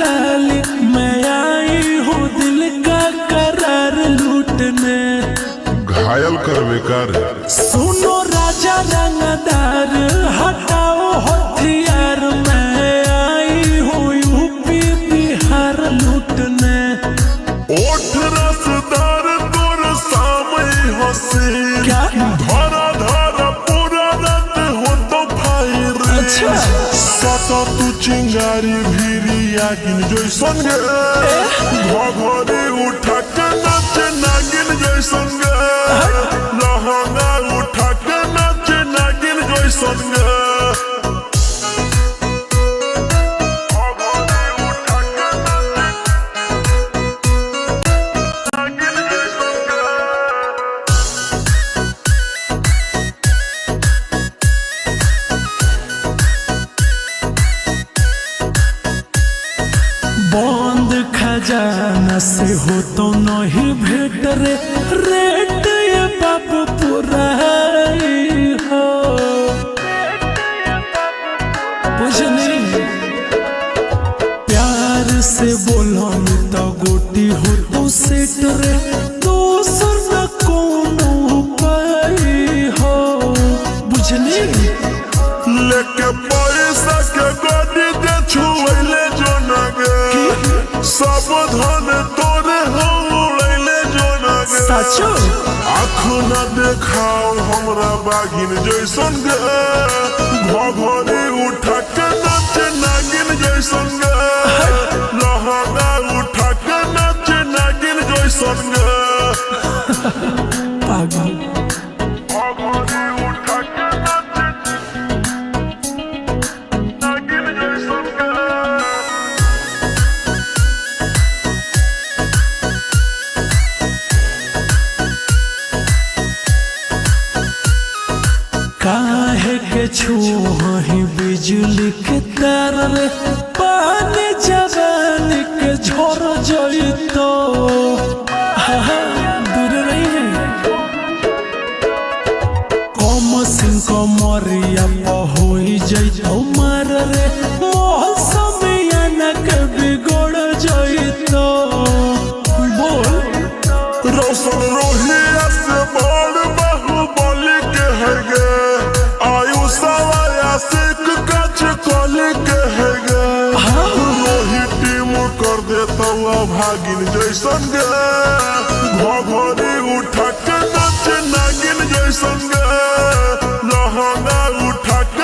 लाली मैं आई हूँ दिल का करार लूटने। घायल कर बेकार सुनो राजा रंगदार हटाओ हथियार मैं आई हूँ यूपी बिहार लूटने। ओठ रसदार तोर सामने हंसी क्या धारा धारा पूरा रात हो तो फायर। अच्छा सता तू चिंगारी भीरी आगिन जैसन गे घघरी उठा के नाच नागिन जैसन गे लहंगा उठा के नाच नागिन जैसन गे। बंद खजाना से हो तो नहीं भेट रे रेट ये बाप पूरा हो बुझनी। प्यार से बोलो तो गोटी हो तो सेट रे दोसर न कोनो पाई हो बुझनी। लेके पैसा के गाड़ी दे छुएले जो नगे सब धन तोरे हो उड़ैले जो नगे। सचो आँख न देखाओ हमरा बागिन जैसन गे घघरी उठा के नाच नागिन जैसन गे लहंगा उठा के नाच नागिन जैसन गे। पागल घघरी उठा के नाच नागिन जैसन गे। काहे के छुही बिजली के तार रे पानी जवानी के झोर जइतो दूर नहीं है कम सिंह कमरिया होई जइतो मार रे मौसम याना के बिगड़ जइतो। बोल रोशन रोहिया से बड़ बाहुबली के है गे आयुषवाया सिख कच कली के है गे रोहित टीम कर देता भागिन जैसन गे घघरी उठा के नाच नागिन जैसन गे